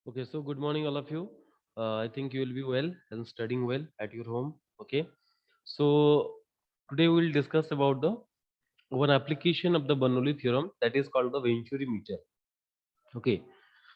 Okay, so good morning, all of you. I think you will be well and studying well at your home. Okay, so today we will discuss about the one application of the Bernoulli theorem that is called the Venturi meter. Okay,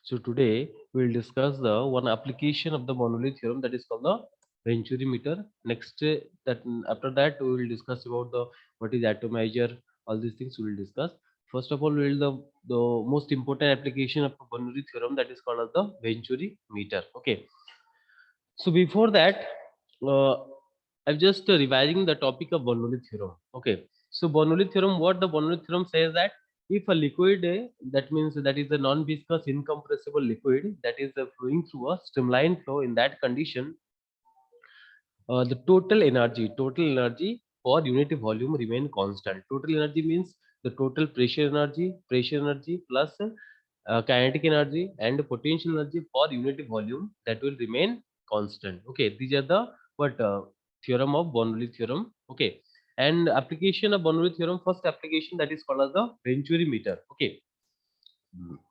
so today we will discuss the one application of the Bernoulli theorem that is called the Venturi meter. Next, that after that we will discuss about the what is atomizer. All these things we will discuss. First of all, we will the most important application of the Bernoulli theorem that is called as the Venturi meter. Okay, so before that, uh, I'm just revising the topic of Bernoulli theorem. Okay, so Bernoulli theorem, what the Bernoulli theorem says that if a liquid, that means that is a non-viscous incompressible liquid that is flowing through a streamlined flow, in that condition, the total energy for unit volume remain constant. Total energy means the total pressure energy plus kinetic energy and potential energy for unit volume that will remain constant. Okay, these are the what theorem of Bernoulli theorem. Okay, and application of Bernoulli theorem, first application that is called as the Venturi meter. Okay,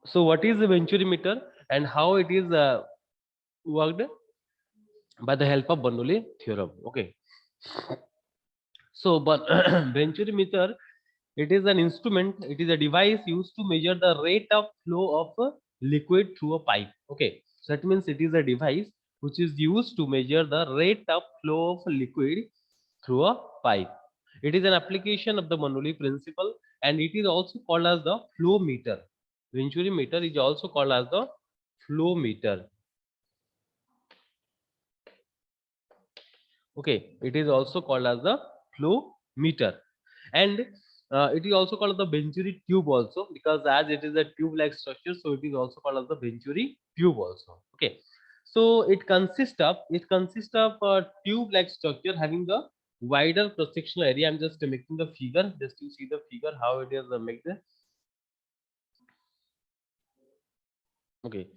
so what is the Venturi meter and how it is worked by the help of Bernoulli theorem? Okay, so but Venturi meter, it is an instrument, it is a device used to measure the rate of flow of a liquid through a pipe. Okay, so that means it is a device which is used to measure the rate of flow of liquid through a pipe. It is an application of the Bernoulli principle and it is also called as the flow meter. Venturi meter is also called as the flow meter. Okay, it is also called as the flow meter, and it is also called the Venturi tube also, because as it is a tube like structure, so it is also called as the Venturi tube also. Okay, so it consists of a tube like structure having the wider cross sectional area. I'm just making the figure just to see the figure how it is made. Okay.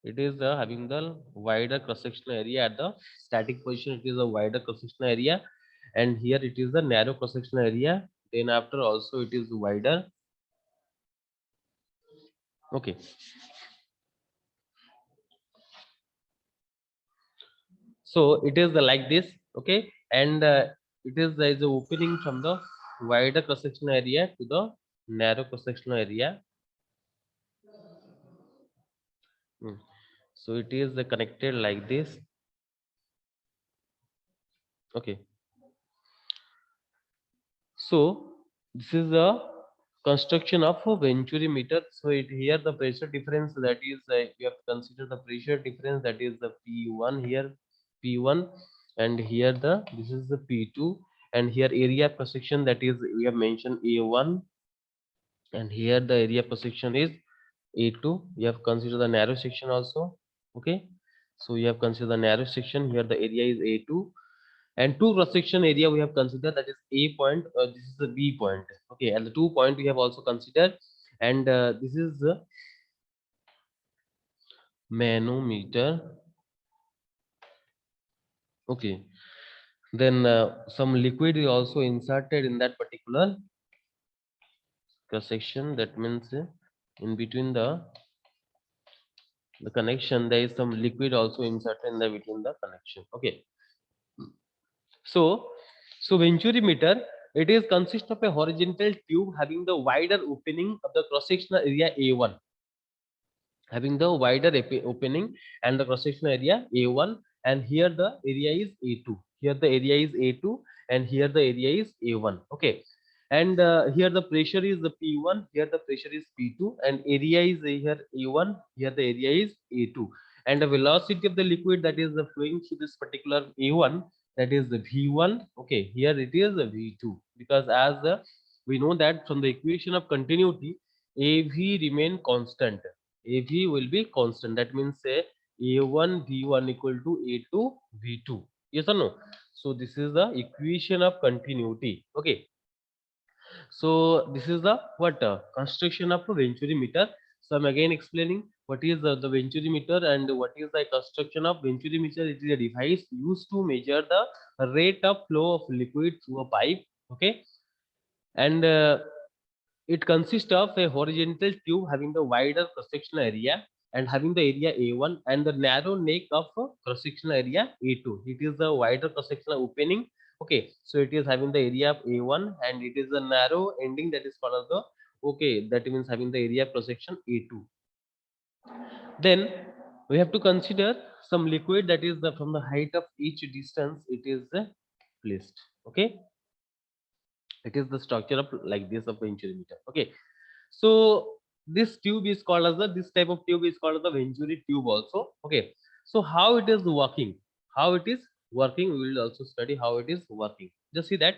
It is having the wider cross sectional area at the static position. It is a wider cross sectional area, and here it is the narrow cross sectional area. Then after also it is wider. Okay, so it is like this. Okay, and it is there is a opening from the wider cross sectional area to the narrow cross sectional area. Hmm. So it is connected like this. Okay, so this is the construction of a Venturi meter. So it here the pressure difference, that is we have to consider the pressure difference, that is the P1 here, P1, and here the this is the P2, and here area per section, that is we have mentioned A1, and here the area per section is A2. You have considered the narrow section also. Okay, so you have considered the narrow section, here the area is A2, and two cross section area we have considered, that is A point, this is the B point. Okay, and the 2 point we have also considered, and this is the manometer. Okay, then some liquid is also inserted in that particular cross section. That means in between the connection there is some liquid also inserted in the between the connection. Okay, so Venturi meter, it is consist of a horizontal tube having the wider opening of the cross sectional area A1, having the wider opening and the cross sectional area A1, and here the area is A2. Here the area is A2 and here the area is A1. Okay, and here the pressure is the P1, here the pressure is P2, and area is here A1, here the area is A2, and the velocity of the liquid that is flowing through this particular A1, that is the V1. Okay, here it is the V2, because as we know that from the equation of continuity, AV remain constant. AV will be constant. That means say A1 V1 equal to A2 V2. Yes or no? So this is the equation of continuity. Okay. So this is the what construction of a Venturi meter. So I'm again explaining what is the venturi meter and what is the construction of venturi meter. It is a device used to measure the rate of flow of liquid through a pipe. Okay, and it consists of a horizontal tube having the wider cross-sectional area and having the area A1 and the narrow neck of cross-sectional area A2. It is the wider cross-sectional opening. Okay, so it is having the area of A1 and it is the narrow ending that is called as the, okay, that means having the area of cross-section A2. Then we have to consider some liquid that is the from the height of each distance it is placed. Okay, it is the structure of like this of venturi meter. Okay, so this tube is called as the, this type of tube is called as the venturi tube also. Okay, so how it is working, how it is working, we will also study how it is working. Just see that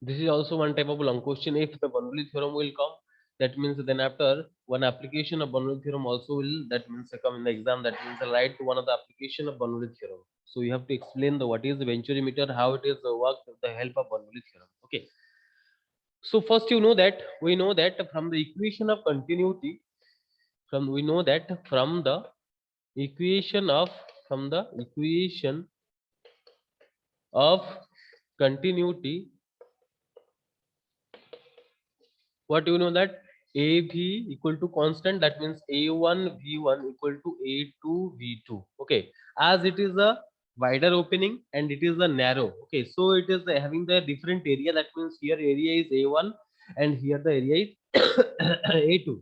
this is also one type of long question. If the Bernoulli theorem will come, that means then after one application of Bernoulli theorem also will, that means come in the exam, that means write to one of the application of Bernoulli theorem. So you have to explain the what is the venturi meter, how it is work with the help of Bernoulli theorem. Okay. So first you know that we know that from the equation of continuity, from we know that from the equation of from the equation of continuity, what you know that AB equal to constant, that means A1 V1 equal to A2 V2. Okay, as it is a wider opening and it is a narrow. Okay, so it is having the different area, that means here area is A1 and here the area is A2.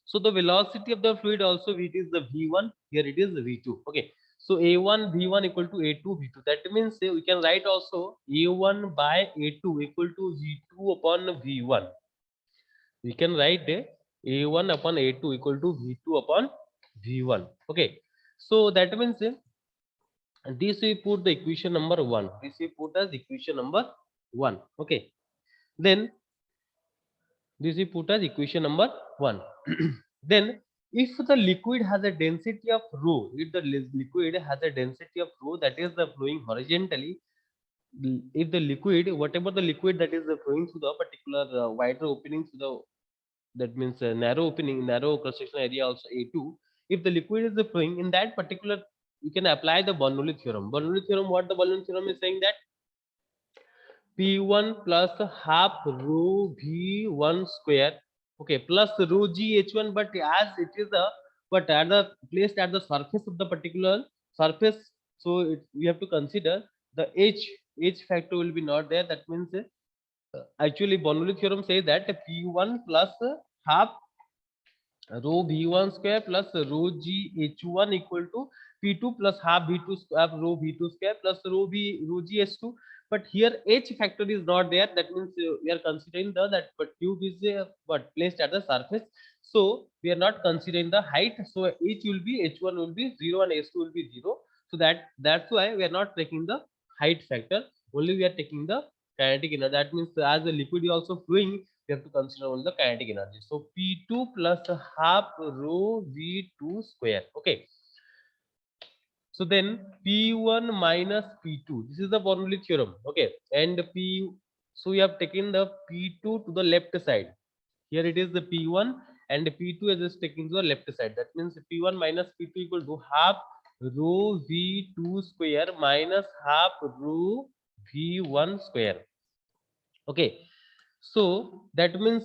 So the velocity of the fluid also it is the V1, here it is V2. Okay, so A1 V1 equal to A2 V2. That means we can write also A1 by A2 equal to V2 upon V1. We can write A1 upon A2 equal to V2 upon V1. Okay, so that means this we put the equation number 1. This we put as equation number 1. Okay, then this we put as equation number 1. Then if the liquid has a density of rho, if the liquid has a density of rho, that is the flowing horizontally, if the liquid, whatever the liquid that is flowing through the particular wider opening to the, that means narrow opening, narrow cross sectional area also A2, if the liquid is flowing in that particular, you can apply the Bernoulli theorem. Bernoulli theorem, what the Bernoulli theorem is saying, that P1 plus half rho V1 square, okay, plus rho G H1, but as it is a, but at the placed at the surface of the particular surface, so we have to consider the H factor will be not there. That means actually Bernoulli theorem says that P1 plus half rho V1 square plus rho G H1 equal to P2 plus half V2 half rho V2 square plus rho G H2. But here H factor is not there. That means we are considering the that but tube is but placed at the surface. So we are not considering the height. So H will be H1 will be 0 and H2 will be 0. So that's why we are not taking the height factor. Only we are taking the kinetic energy. That means as the liquid is also flowing, we have to consider only the kinetic energy. So P2 plus half rho V2 square. Okay. So then P1 minus P2. This is the Bernoulli theorem. Okay. And P, so we have taken the P2 to the left side. Here it is the P1 and P2 is just taken to the left side. That means P1 minus P2 equal to half rho V2 square minus half rho V1 square. Okay, so that means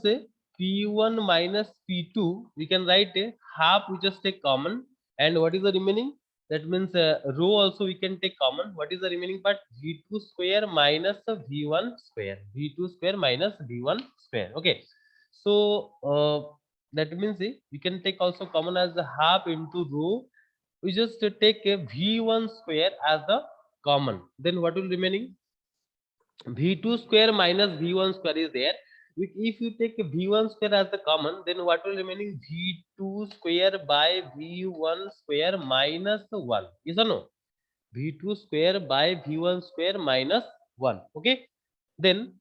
P1 minus P2, we can write half, we just take common, and what is the remaining? That means rho also we can take common. What is the remaining part? V2 square minus V1 square. V2 square minus V1 square. Okay, so that means we can take also common as the half into rho. We just take a V1 square as the common. Then what will remaining? V2 square minus V1 square is there. If you take V1 square as the common, then what will remaining? V2 square by V1 square minus 1. Yes or no? V2 square by V1 square minus 1. Okay. Then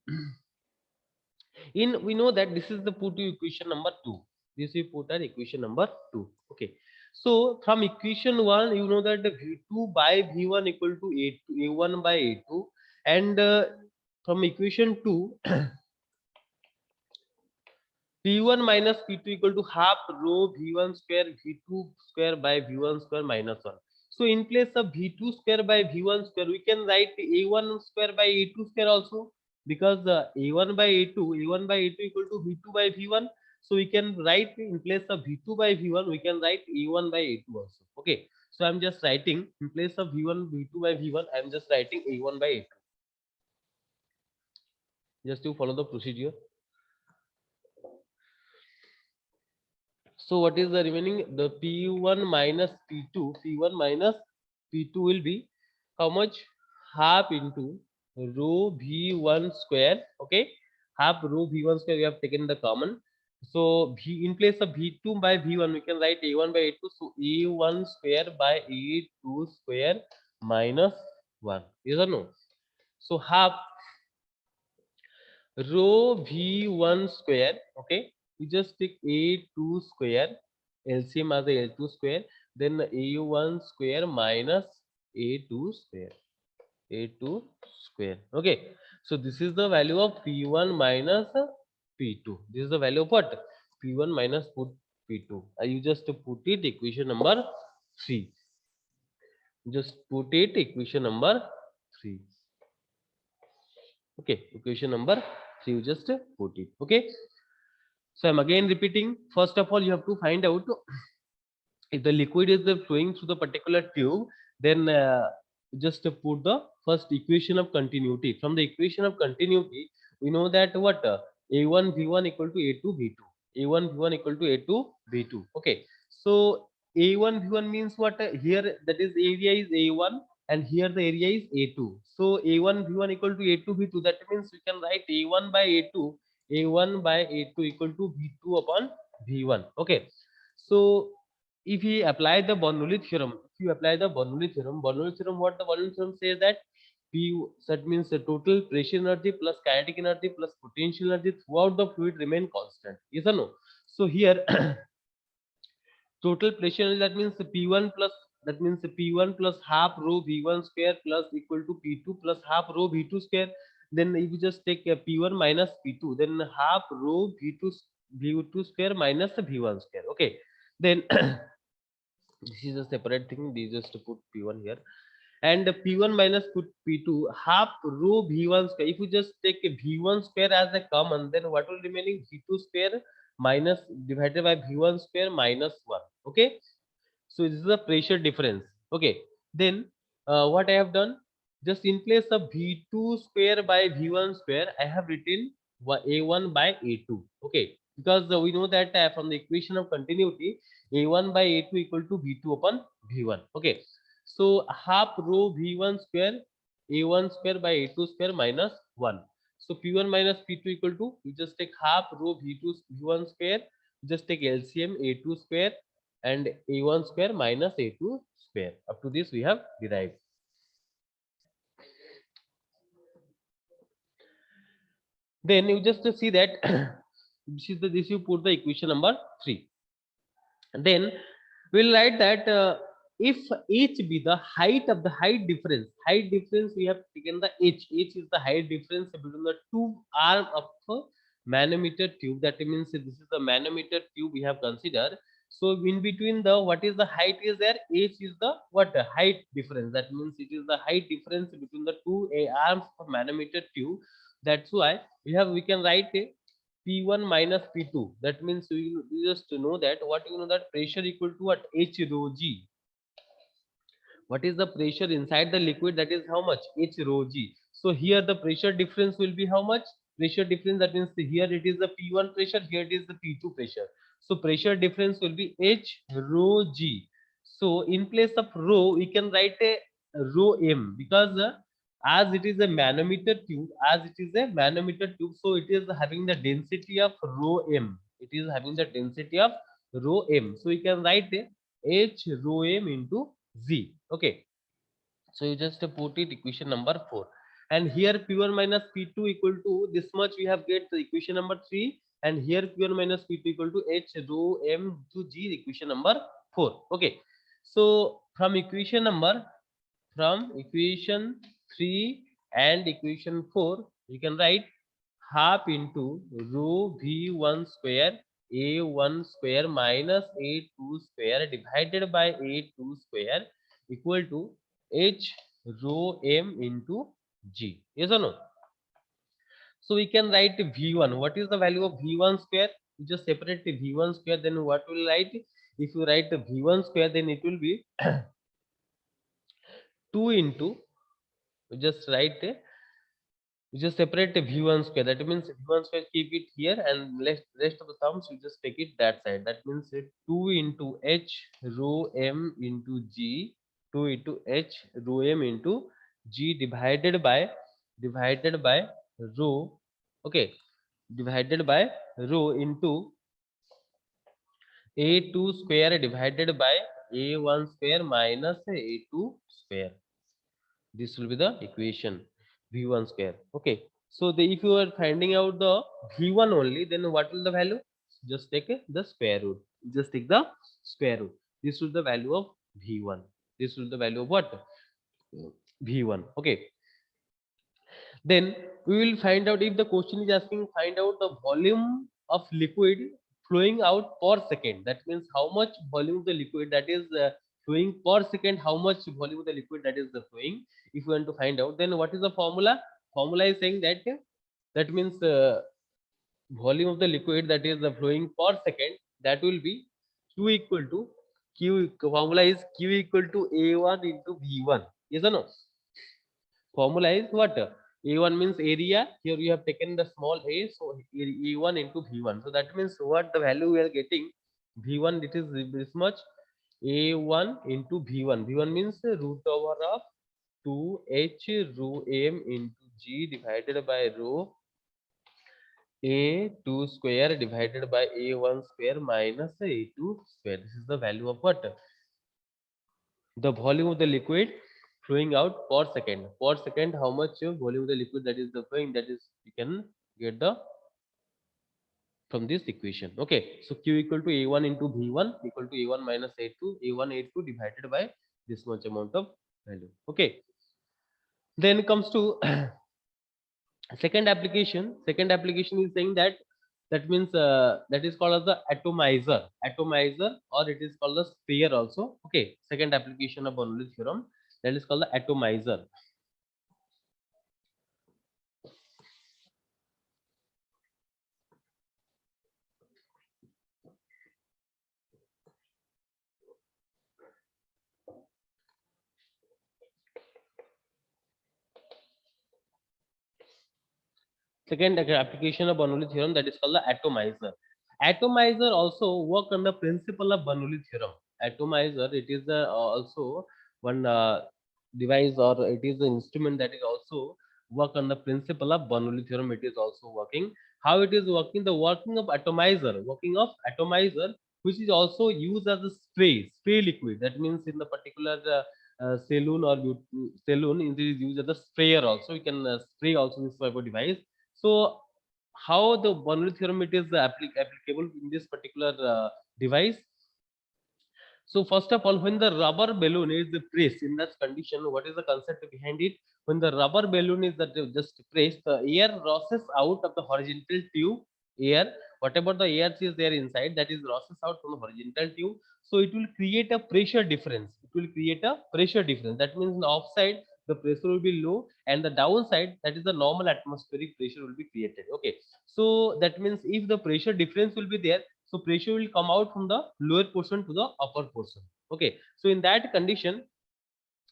in we know that this is the put to equation number 2. This we put as equation number 2. Okay. So from equation 1, you know that the V2 by V1 equal to A1 by A2, and from equation 2 P1 minus P2 equal to half rho V1 square V2 square by V1 square minus 1. So in place of V2 square by V1 square, we can write A1 square by A2 square also, because A1 by A2 equal to V2 by V1. So we can write in place of V2 by V1, we can write A1 by A2 also. Okay. So I'm just writing in place of V1, V2 by V1, I'm just writing A1 by A2. Just to follow the procedure. So what is the remaining? The P1 minus P2, P1 minus P2 will be how much? Half into rho V1 square. Okay, half rho V1 square. We have taken the common. So V in place of V2 by V1, we can write A1 by A2. So A1 square by A2 square minus 1. Yes or no? So half rho V1 square. Okay, we just take A2 square, LCM as a L2 square, then A1 square minus A2 square, A2 square. Okay, so this is the value of P1 minus P2. This is the value of what? P1 minus P2. You just put it equation number 3. Just put it equation number 3. Okay, equation number 3, you just put it. Okay, so I'm again repeating. First of all, you have to find out if the liquid is flowing through the particular tube, then just put the first equation of continuity. From the equation of continuity, we know that what a1 v1 equal to a2 v2, a1 v1 equal to a2 v2. Okay, so a1 v1 means what? Here that is area is a1 and here the area is a2. So a1 v1 equal to a2 v2. That means we can write a1 by a2, a1 by a2 equal to v2 upon v1. Okay, so if we apply the Bernoulli theorem, what the Bernoulli theorem says that P, that means the total pressure energy plus kinetic energy plus potential energy throughout the fluid remain constant. Yes or no? So here total pressure energy, that means P1 plus, that means P1 plus half rho V1 square plus equal to P2 plus half rho V2 square. Then if you just take P1 minus P2, then half rho V2 square minus V1 square. Okay, then this is a separate thing. We just put P1 here, and P1 minus put P2 half rho V1 square. If you just take a V1 square as a common, then what will remaining? V2 square minus divided by V1 square minus 1. Okay, so this is the pressure difference. Okay, then what I have done, just in place of V2 square by V1 square, I have written A1 by A2. Okay, because we know that from the equation of continuity, A1 by A2 equal to V2 upon V1. Okay, so half rho V1 square, A1 square by A2 square minus 1. So P1 minus P2 equal to, you just take half rho V2 V1 square, just take LCM A2 square and a1 square minus a2 square. Up to this we have derived. Then you just see that this you put the equation number 3. Then we'll write that if h be the height of the height difference we have taken the h is the height difference between the two arm of a manometer tube. That means this is the manometer tube we have considered. So in between the, what is the height is there, h is the what height difference. That means it is the height difference between the two arms of manometer tube. That's why we can write a P1 minus P2. That means we just know that what you know that pressure equal to what, H rho G. What is the pressure inside the liquid? That is how much, H rho G. So here the pressure difference will be how much? Pressure difference, that means here it is the P1 pressure, here it is the P2 pressure. So pressure difference will be H rho G. So in place of rho we can write a rho M, because as it is a manometer tube, so it is having the density of rho M. It is having the density of rho M. So you can write a H rho M into Z. Okay, so you just put it equation number 4, and here P1 minus P2 equal to this much we have get the equation number 3, and here P1 minus P2 equal to H rho M to G, equation number 4. Okay, so from equation 3 and equation 4 you can write half into rho V1 square A1 square minus A2 square divided by A2 square equal to H rho M into G. Yes or no? So we can write V1. What is the value of V1 square? You just separate the V1 square, then what will write? If you write the V1 square, then it will be 2 into, just write, you just separate the V1 square. That means V1 square keep it here, and rest of the terms you just take it that side. That means 2 into H rho M into G, 2 into H rho M into G divided by rho, okay, divided by rho into A2 square divided by A1 square minus A2 square. This will be the equation V1 square. Okay, so if you are finding out the V1 only, then what will the value? Just take the square root. Just take the square root. This is the value of V1. This is the value of what? V1. Okay, then we will find out, if the question is asking find out the volume of liquid flowing out per second. That means how much volume of the liquid that is flowing per second, how much volume of the liquid that is flowing. If you want to find out, then what is the formula? Formula is saying that means volume of the liquid that is flowing per second, that will be q equal to q. Formula is q equal to a1 into v1. Yes or no? Formula is what? A1 means area. Here you have taken the small a, so A1 into V1. So that means what the value we are getting? V1, it is this much. A1 into V1. V1 means root over of 2H rho M into G divided by rho A2 square divided by A1 square minus A2 square. This is the value of what? The volume of the liquid flowing out per second. Per second, how much volume of the liquid that is the flowing, that is you can get the from this equation. Okay, so q equal to a1 into v1 equal to a1 minus a2, a1 a2 divided by this much amount of value. Okay, then comes to second application. Second application is saying that means that is called as the atomizer, or it is called the sphere also. Okay, second application of Bernoulli theorem, that is called the atomizer. Second application of Bernoulli theorem, that is called the atomizer. Atomizer also work on the principle of Bernoulli theorem. Atomizer, it is also one device, or it is the instrument that is also work on the principle of Bernoulli theorem. It is also working. How it is working? The working of atomizer, which is also used as a spray liquid. That means in the particular saloon or saloon, it is used as a sprayer also. You can spray also this type of device. So how the Bernoulli theorem it is applicable in this particular device? So first of all, when the rubber balloon is pressed in that condition, what is the concept behind it? When the rubber balloon is just pressed, the air rushes out of the horizontal tube. Air, whatever the air is there inside, that is rushes out from the horizontal tube. So it will create a pressure difference. It will create a pressure difference. That means on the offside the pressure will be low, and the downside, that is the normal atmospheric pressure, will be created. Okay, so that means if the pressure difference will be there, so pressure will come out from the lower portion to the upper portion. Okay, so in that condition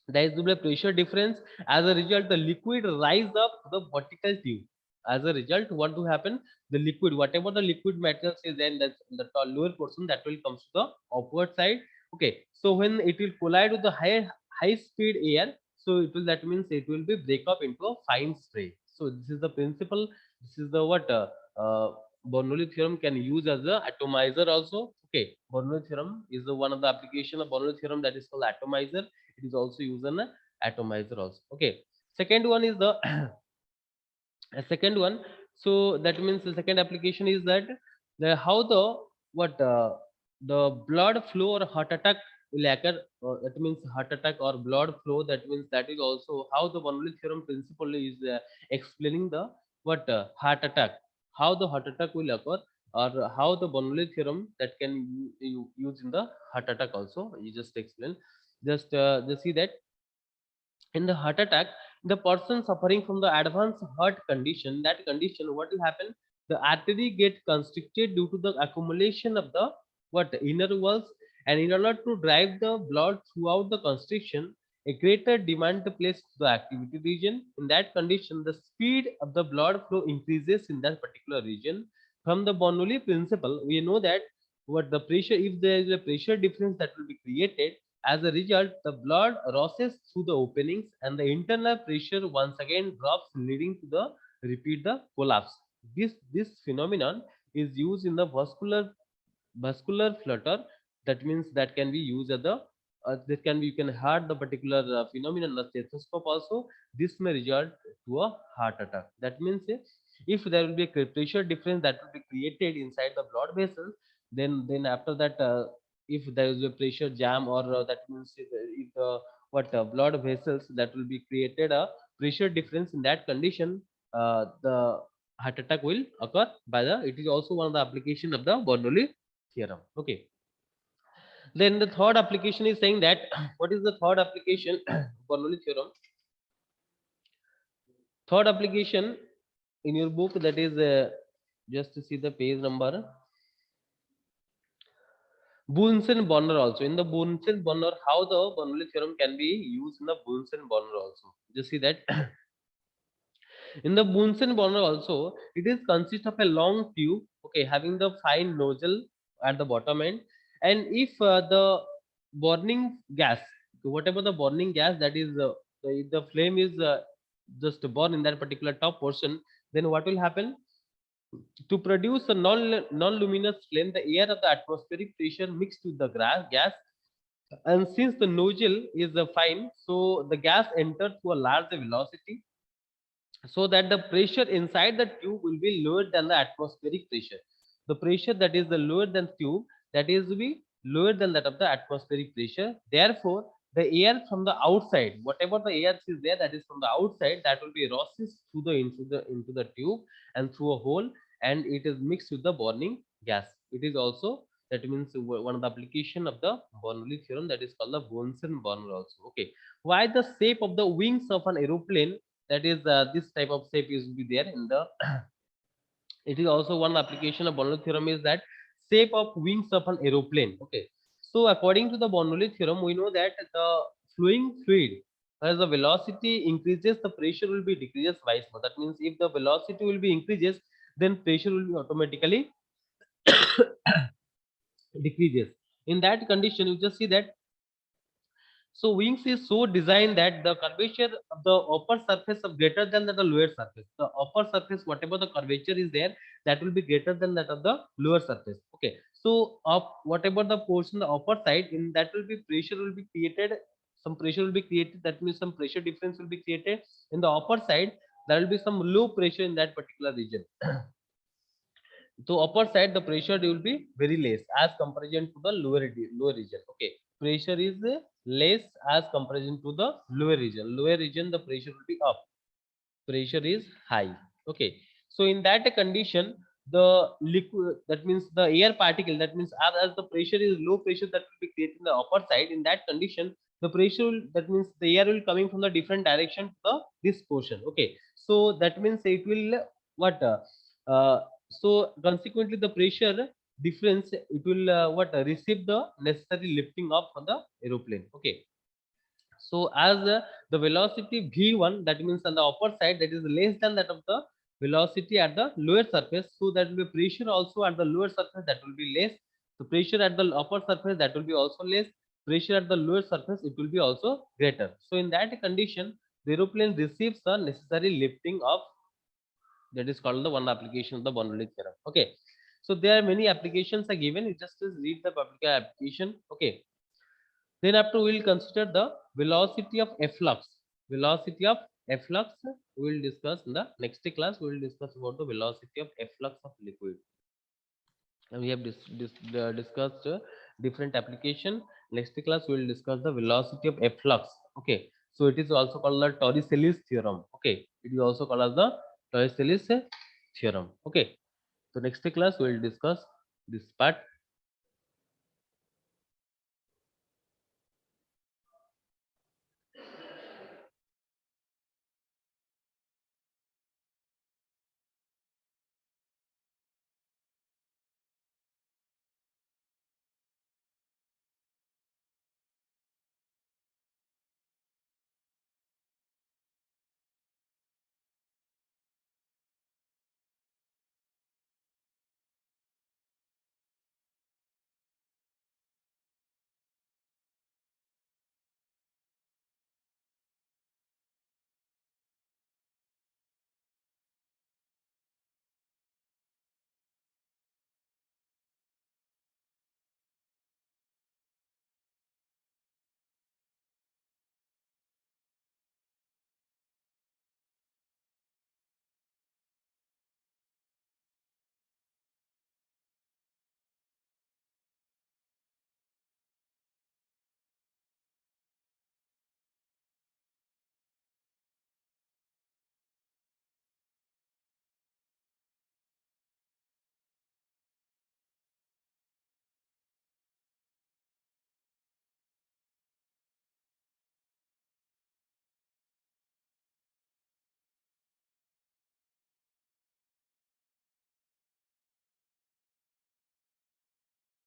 there is a pressure difference. As a result, the liquid rise up to the vertical tube. As a result, what will happen? The liquid, whatever the liquid materials is there in the lower portion, that will come to the upward side. Okay, so when it will collide with the high speed air, so it will, that means it will be break up into a fine spray. So this is the principle. This is the what Bernoulli theorem can use as a atomizer also. Okay, Bernoulli theorem is the one of the application of Bernoulli theorem, that is called atomizer. It is also used in an atomizer also. Okay, second one is the second one. So that means the second application is that the how the what the blood flow or heart attack will occur. That means heart attack or blood flow. That means that is also how the Bernoulli theorem principle is explaining the what heart attack, how the heart attack will occur, or how the Bernoulli theorem that can you use in the heart attack also. You just explain. Just see that in the heart attack, the person suffering from the advanced heart condition, that condition, what will happen? The artery get constricted due to the accumulation of the what inner walls, and in order to drive the blood throughout the constriction, a greater demand placed to the activity region. In that condition, the speed of the blood flow increases in that particular region. From the Bernoulli principle, we know that what the pressure, if there is a pressure difference that will be created, as a result, the blood rushes through the openings and the internal pressure once again drops, leading to the repeat the collapse. This phenomenon is used in the vascular flutter. That means that can be used as the that can be, you can heard the particular phenomenon of stethoscope also. This may result to a heart attack. That means if there will be a pressure difference that will be created inside the blood vessels, then after that, if there is a pressure jam, or that means if the what blood vessels that will be created a pressure difference, in that condition the heart attack will occur by the, it is also one of the application of the Bernoulli theorem. Okay, then the third application is saying that what is the third application Bernoulli theorem? Third application in your book, that is just to see the page number, Bunsen burner also. In the Bunsen burner, how the Bernoulli theorem can be used in the Bunsen burner also. Just see that in the Bunsen burner also, it is consist of a long tube, okay, having the fine nozzle at the bottom end, and if the burning gas, whatever the burning gas that is, the flame is just burn in that particular top portion, then what will happen? To produce a non-luminous flame, the air of the atmospheric pressure mixed with the gas, and since the nozzle is fine, so the gas enters to a large velocity, so that the pressure inside the tube will be lower than the atmospheric pressure. The pressure that is the lower than tube, that is be lower than that of the atmospheric pressure. Therefore, the air from the outside, whatever the air is there that is from the outside, that will be rushes through the into the tube and through a hole, and it is mixed with the burning gas. It is also, that means one of the application of the Bernoulli theorem, that is called the Bunsen burner also. Okay, why the shape of the wings of an aeroplane, that is this type of shape is be there in the it is also one application of Bernoulli theorem, is that shape of wings of an aeroplane. Okay, so according to the Bernoulli theorem, we know that the flowing fluid, as the velocity increases, the pressure will be decreases vice versa. That means if the velocity will be increases, then pressure will be automatically decreases. In that condition, you just see that, so wings is so designed that the curvature of the upper surface of greater than the lower surface. The upper surface, whatever the curvature is there, that will be greater than that of the lower surface. Okay. So of whatever the portion, the upper side, in that will be pressure will be created. Some pressure will be created. That means some pressure difference will be created in the upper side. There will be some low pressure in that particular region. So upper side the pressure will be very less as comparison to the lower region. Okay, pressure is less as comparison to the lower region. Lower region the pressure will be up, pressure is high. Okay, so in that condition, the liquid, that means the air particle, that means as the pressure is low, pressure that will be created in the upper side, in that condition the pressure will, that means the air will coming from the different direction to the this portion. Okay, so that means it will what uh, so consequently the pressure difference, it will what receive the necessary lifting up for the aeroplane. Okay, so as the velocity v1, that means on the upper side, that is less than that of the velocity at the lower surface, so that will be pressure also at the lower surface, that will be less. So pressure at the upper surface, that will be also less. Pressure at the lower surface, it will be also greater. So in that condition, the aeroplane receives the necessary lifting of, that is called the one application of the Bernoulli theorem. Okay, so there are many applications are given. You just read the public application. Okay, then after we will consider the velocity of efflux. Velocity of efflux we will discuss in the next class. We will discuss about the velocity of efflux of liquid. And we have discussed different application. Next class we will discuss the velocity of efflux. Okay, so it is also called the Torricelli's theorem. Okay, it is also called as the Toyes Ellis theorem. Okay. So next class we will discuss this part.